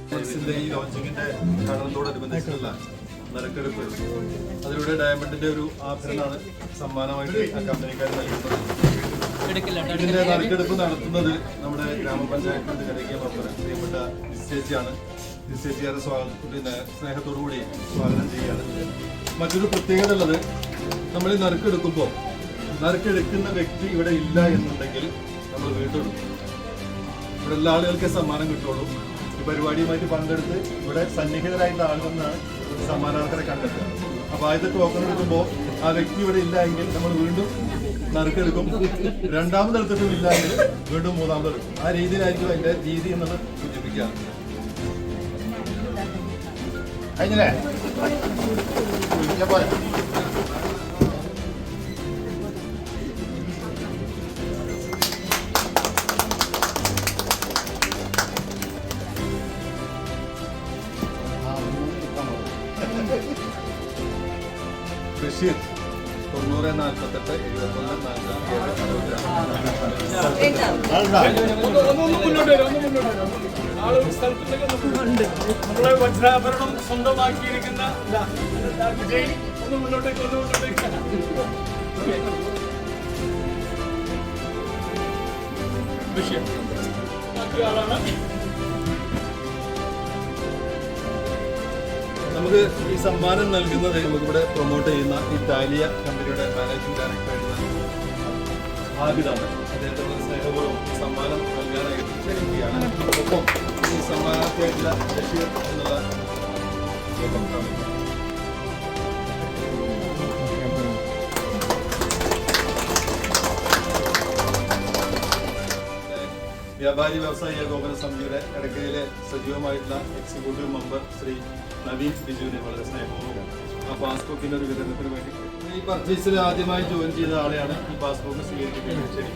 ഈ ലോഞ്ചിങ്ങിന്റെ ഉദ്ഘാടനത്തോടനുബന്ധിച്ചുള്ള നറുക്കെടുപ്പ് അതിലൂടെ ഡയമണ്ടിന്റെ ഒരു ആഭരണമാണ് സമ്മാനമായിട്ട് ആ കമ്പനിക്കാർ നൽകുന്നത്. ഇതിന്റെ നറുക്കെടുപ്പ് നടത്തുന്നത് നമ്മുടെ ഗ്രാമപഞ്ചായത്തിന്റെ ജനകീയ മെമ്പർ പ്രിയപ്പെട്ട ചേച്ചിയാണ്. ചേച്ചിയാരെ സ്നേഹത്തോടു കൂടി സ്വാഗതം ചെയ്യുകയാണ്. മറ്റൊരു പ്രത്യേകത ഉള്ളത്, നമ്മൾ ഈ നറുക്കെടുക്കുമ്പോൾ നറുക്കെടുക്കുന്ന വ്യക്തി ഇവിടെ ഇല്ല എന്നുണ്ടെങ്കിൽ നമ്മൾ വീട്ടെടുക്കും. ഇവിടെ എല്ലാ ആളുകൾക്ക് സമ്മാനം കിട്ടുള്ളൂ. ഈ പരിപാടിയുമായിട്ട് പങ്കെടുത്ത് ഇവിടെ സന്നിഹിതരായിട്ടുള്ള ആളുകളാണ് സമ്മാനാർഹരെ കണ്ടെത്തുക. അപ്പോൾ ആദ്യത്തെ ടോക്കൺ എടുക്കുമ്പോൾ ആ വ്യക്തി ഇവിടെ ഇല്ല എങ്കിൽ നമ്മൾ വീണ്ടും നറുക്കെടുക്കും. രണ്ടാമതെടുത്തിട്ടും ഇല്ല എങ്കിൽ വീണ്ടും മൂന്നാമതെടുക്കും. ആ രീതിയിലായിരിക്കും അതിന്റെ രീതി എന്നുള്ളത് സൂചിപ്പിക്കുക. കഴിഞ്ഞല്ലേ ബഷീർ 9048 നമ്മളെ വജ്രാഭരണം സ്വന്തമാക്കിയിരിക്കുന്ന ഒന്ന് മുന്നോട്ടേക്ക് ബാക്കി ആളാണ്. നമുക്ക് ഈ സമ്മാനം നൽകുന്നത് നമുക്കിവിടെ പ്രൊമോട്ട് ചെയ്യുന്ന ഇറ്റാലിയ കമ്പനിയുടെ മാനേജിംഗ് ഡയറക്ടറായിരുന്ന ആബിദാണ്. അദ്ദേഹത്തിന്റെ സ്നേഹപൂർവ്വം ഈ സമ്മാനം നൽകാനായി ക്ഷണിക്കുകയാണ്. ഒപ്പം ഈ സമ്മാനാർത്ഥിയായിട്ടുള്ള ബഷീർ എന്നുള്ള വ്യാപാരി വ്യവസായ ഏകോപന സമിതിയുടെ ഇടയ്ക്കയിലെ സജീവമായിട്ടുള്ള എക്സിക്യൂട്ടീവ് മെമ്പർ ശ്രീ നവീൻ ബിജുവിനെ വളരെ സ്നേഹപൂർവ്വം ആ പാസ്ബുക്കിന്റെ ഒരു വിതരണത്തിന് വേണ്ടി ഈ പർച്ചേസിൽ ആദ്യമായി ജോയിൻ ചെയ്ത ആളെയാണ് ഈ പാസ്ബുക്ക് സ്വീകരിക്കുന്നത്.